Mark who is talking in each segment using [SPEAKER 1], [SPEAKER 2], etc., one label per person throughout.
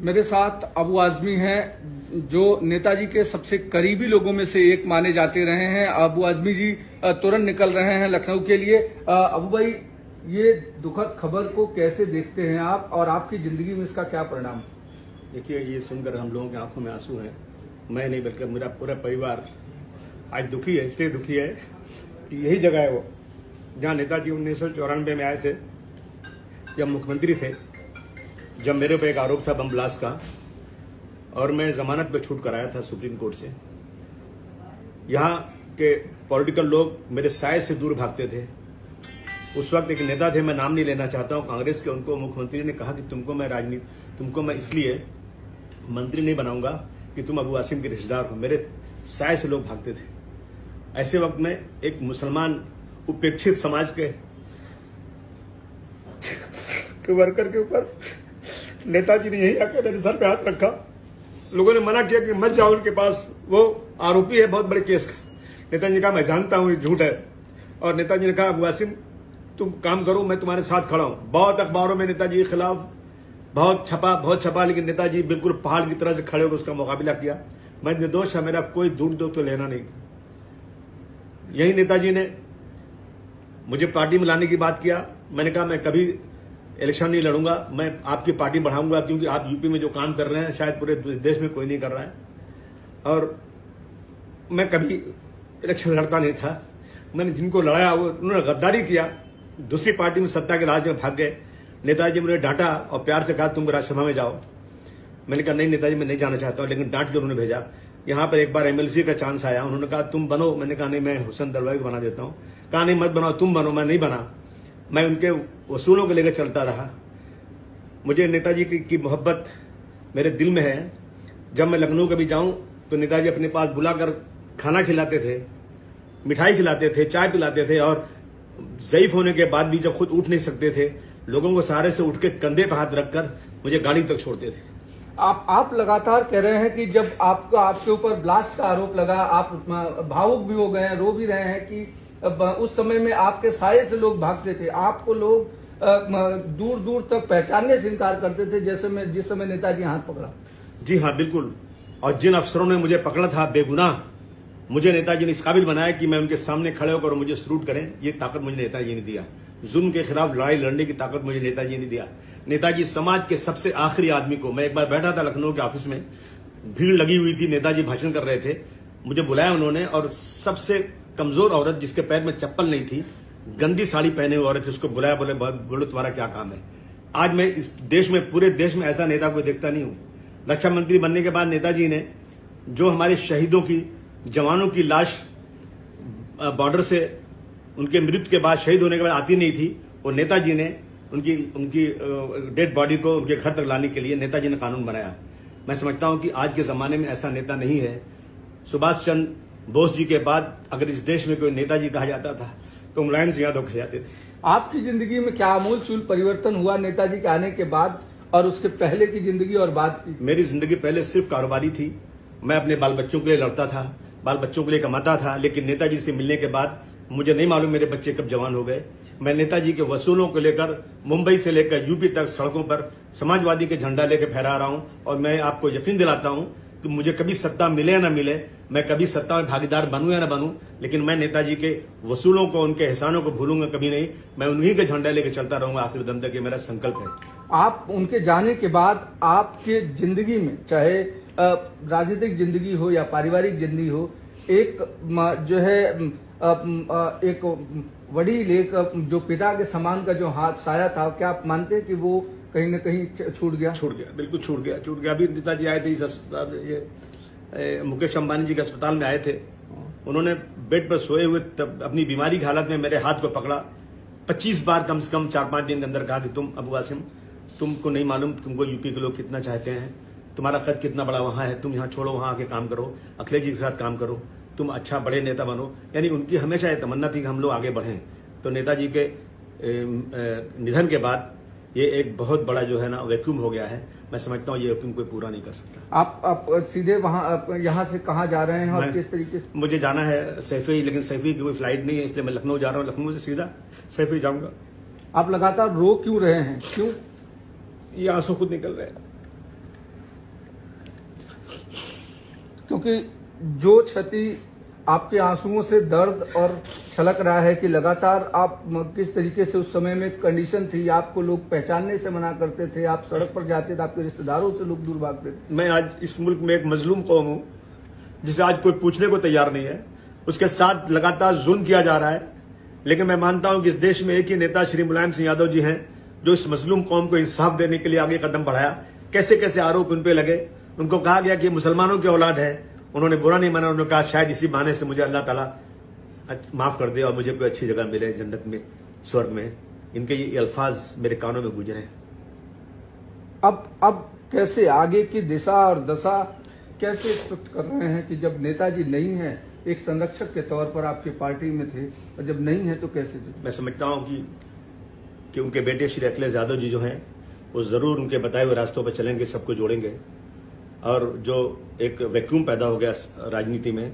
[SPEAKER 1] मेरे साथ अबू आजमी हैं जो नेताजी के सबसे करीबी लोगों में से एक माने जाते रहे हैं। अबू आजमी जी तुरंत निकल रहे हैं लखनऊ के लिए। अबू भाई, ये दुखद खबर को कैसे देखते हैं आप और आपकी जिंदगी में इसका क्या परिणाम?
[SPEAKER 2] देखिए, ये सुनकर हम लोगों की आंखों में आंसू हैं। मैं नहीं बल्कि मेरा पूरा परिवार आज दुखी है। इसलिए दुखी है कि यही जगह है वो जहाँ नेताजी 1994 में आए थे, जब मुख्यमंत्री थे, जब मेरे पे एक आरोप था बम ब्लास्ट का और मैं जमानत पे छूट कर आया था सुप्रीम कोर्ट से। यहाँ के पॉलिटिकल लोग मेरे साय से दूर भागते थे। उस वक्त एक नेता थे, मैं नाम नहीं लेना चाहता हूँ, कांग्रेस के, उनको मुख्यमंत्री ने कहा कि तुमको मैं इसलिए मंत्री नहीं बनाऊंगा कि तुम अबू आसिम के रिश्तेदार हो। मेरे साय से लोग भागते थे। ऐसे वक्त में एक मुसलमान उपेक्षित समाज के वर्कर के ऊपर नेताजी ने यही आकर मेरे सर पे हाथ रखा। लोगों ने मना किया कि मत जाओ उनके पास, वो आरोपी है बहुत बड़े केस का। नेताजी ने कहा मैं जानता हूं ये झूठ है, और नेताजी ने कहा अबू आसिम तुम काम करो, मैं तुम्हारे साथ खड़ा हूं। बहुत अखबारों में नेताजी के खिलाफ बहुत छपा, लेकिन नेताजी बिल्कुल पहाड़ की तरह से खड़े होकर उसका मुकाबला किया। मैं निर्दोष है, मेरा कोई दूर तो लेना नहीं। यही नेताजी ने मुझे पार्टी में लाने की बात किया। मैंने कहा मैं कभी इलेक्शन नहीं लड़ूंगा, मैं आपकी पार्टी बढ़ाऊंगा, क्योंकि आप यूपी में जो काम कर रहे हैं शायद पूरे देश में कोई नहीं कर रहा है। और मैं कभी इलेक्शन लड़ता नहीं था। मैंने जिनको लड़ाया वो उन्होंने गद्दारी किया, दूसरी पार्टी में सत्ता के लालच में भाग गए। नेताजी मुझे डांटा और प्यार से कहा तुम राज्यसभा में जाओ। मैंने कहा नहीं नेताजी मैं नहीं जाना चाहता हूं, लेकिन डांट के उन्होंने भेजा। यहाँ पर एक बार एमएलसी का चांस आया, उन्होंने कहा तुम बनो। मैंने कहा नहीं, मैं हुसैन दरबारी को बना देता हूँ। कहा नहीं मत बनाओ, तुम बनो। मैं नहीं बना, मैं उनके वसूलों को लेकर चलता रहा। मुझे नेताजी की मोहब्बत मेरे दिल में है। जब मैं लखनऊ कभी जाऊं तो नेताजी अपने पास बुलाकर खाना खिलाते थे, मिठाई खिलाते थे, चाय पिलाते थे, और ज़ईफ होने के बाद भी जब खुद उठ नहीं सकते थे, लोगों को सहारे से उठ के कंधे पर हाथ रखकर मुझे गाड़ी तक छोड़ते थे।
[SPEAKER 1] आप लगातार कह रहे हैं कि जब आपके ऊपर ब्लास्ट का आरोप लगा, आप भावुक भी हो गए हैं, रो भी रहे हैं कि उस समय में आपके साये से लोग भागते थे, आपको लोग दूर दूर तक पहचानने से इनकार करते थे जिस समय नेताजी हाथ पकड़ा।
[SPEAKER 2] जी हाँ, बिल्कुल। और जिन अफसरों ने मुझे पकड़ा था बेगुनाह, मुझे नेताजी ने इस काबिल बनाया कि मैं उनके सामने खड़े होकर और मुझे सल्यूट करें, ये ताकत मुझे नेताजी ने दिया। जुल्म के खिलाफ लड़ाई लड़ने की ताकत मुझे नेताजी ने दिया। नेताजी समाज के सबसे आखिरी आदमी को, मैं एक बार बैठा था लखनऊ के ऑफिस में, भीड़ लगी हुई थी, नेताजी भाषण कर रहे थे, मुझे बुलाया उन्होंने, और सबसे कमजोर औरत जिसके पैर में चप्पल नहीं थी, गंदी साड़ी पहने हुई औरत, उसको बुलाया, बोलो तुम्हारा क्या काम है। आज मैं इस देश में, पूरे देश में ऐसा नेता कोई देखता नहीं हूं। रक्षा मंत्री बनने के बाद नेताजी ने जो हमारे शहीदों की, जवानों की लाश बॉर्डर से उनके मृत्यु के बाद, शहीद होने के बाद आती नहीं थी, वो नेताजी ने उनकी डेड बॉडी को उनके घर तक लाने के लिए नेताजी ने कानून बनाया। मैं समझता हूं कि आज के जमाने में ऐसा नेता नहीं है। सुभाष चंद्र बोस जी के बाद अगर इस देश में कोई नेताजी कहा जाता था तो मुलायम सिंह यादव कहे जाते थे।
[SPEAKER 1] आपकी जिंदगी में क्या आमूल-चूल परिवर्तन हुआ नेताजी के आने के बाद, और उसके पहले की जिंदगी और बाद की?
[SPEAKER 2] मेरी जिंदगी पहले सिर्फ कारोबारी थी। मैं अपने बाल बच्चों के लिए लड़ता था, बाल बच्चों के लिए कमाता था, लेकिन नेताजी से मिलने के बाद मुझे नहीं मालूम मेरे बच्चे कब जवान हो गए। मैं नेताजी के वसूलों को लेकर मुंबई से लेकर यूपी तक सड़कों पर समाजवादी के झंडा लेकर फहरा रहा हूं, और मैं आपको यकीन दिलाता हूं कि मुझे कभी सत्ता मिले या ना मिले, मैं कभी सत्ता में भागीदार बनूं या ना बनूं, लेकिन मैं नेताजी के वसूलों को, उनके एहसानों को भूलूंगा कभी नहीं। मैं उन्हीं के झंडा लेकर चलता रहूंगा आखिर दम तक, ये मेरा संकल्प है।
[SPEAKER 1] आप उनके जाने के बाद आपके जिंदगी में, चाहे राजनीतिक जिंदगी हो या पारिवारिक जिंदगी हो, एक जो है एक वडील, एक जो पिता के समान का जो हाथ साया था, क्या आप मानते हैं कि वो कहीं न कहीं छूट गया?
[SPEAKER 2] बिल्कुल छूट गया। अभी नेताजी आए थे इस अस्पताल, ये मुकेश अंबानी जी के अस्पताल में आए थे। उन्होंने बेड पर सोए हुए तब अपनी बीमारी की हालत में मेरे हाथ को पकड़ा, 25 बार कम से कम 4-5 दिन के अंदर कहा कि तुम अबू आसिम, तुमको नहीं मालूम तुमको यूपी के लोग कितना चाहते हैं, तुम्हारा कद कितना बड़ा वहां है, तुम यहाँ छोड़ो, वहां आके काम करो, अखिलेश जी के साथ काम करो, तुम अच्छा बड़े नेता बनो। यानी उनकी हमेशा ये तमन्ना थी कि हम लोग आगे बढ़ें। तो नेताजी के निधन के बाद ये एक बहुत बड़ा जो है ना वैक्यूम हो गया है। मैं समझता हूँ ये वैक्यूम कोई पूरा नहीं कर सकता।
[SPEAKER 1] आप सीधे वहां यहाँ से कहाँ जा रहे हैं और किस तरीके से?
[SPEAKER 2] मुझे जाना है सैफई, लेकिन सैफई की कोई फ्लाइट नहीं है, इसलिए मैं लखनऊ जा रहा हूँ। लखनऊ से सीधा सैफई जाऊंगा।
[SPEAKER 1] आप लगातार रो क्यों रहे हैं, क्यों?
[SPEAKER 2] ये आंसू खुद निकल रहे हैं।
[SPEAKER 1] क्योंकि जो क्षति आपके आंसुओं से दर्द और छलक रहा है कि लगातार आप किस तरीके से उस समय में कंडीशन थी, आपको लोग पहचानने से मना करते थे, आप सड़क पर जाते थे, आपके रिश्तेदारों से लोग दूर भागते थे।
[SPEAKER 2] मैं आज इस मुल्क में एक मजलूम कौम हूं जिसे आज कोई पूछने को तैयार नहीं है, उसके साथ लगातार जुल्म किया जा रहा है। लेकिन मैं मानता हूं कि इस देश में एक ही नेता श्री मुलायम सिंह यादव जी हैं जो इस मजलूम कौम को इंसाफ देने के लिए आगे कदम बढ़ाया। कैसे कैसे आरोप उन पे लगे, उनको कहा गया कि मुसलमानों की औलाद है, उन्होंने बुरा नहीं माना, उन्होंने कहा शायद इसी बहाने से मुझे अल्लाह ताला माफ कर दे और मुझे कोई अच्छी जगह मिले जन्नत में, स्वर्ग में। इनके ये अल्फाज मेरे कानों में गुजरे।
[SPEAKER 1] अब कैसे आगे की दिशा और दशा कैसे स्पष्ट कर रहे हैं कि जब नेताजी नहीं है, एक संरक्षक के तौर पर आपकी पार्टी में थे, और जब नहीं है तो कैसे?
[SPEAKER 2] मैं समझता हूं कि उनके बेटे श्री अखिलेश यादव जी जो हैं वो जरूर उनके बताए हुए रास्तों पर चलेंगे, सबको जोड़ेंगे। और जो एक वैक्यूम पैदा हो गया राजनीति में,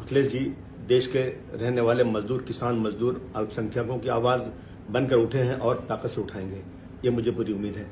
[SPEAKER 2] अखिलेश जी देश के रहने वाले मजदूर, किसान मजदूर, अल्पसंख्यकों की आवाज बनकर उठे हैं और ताकत से उठाएंगे, ये मुझे पूरी उम्मीद है।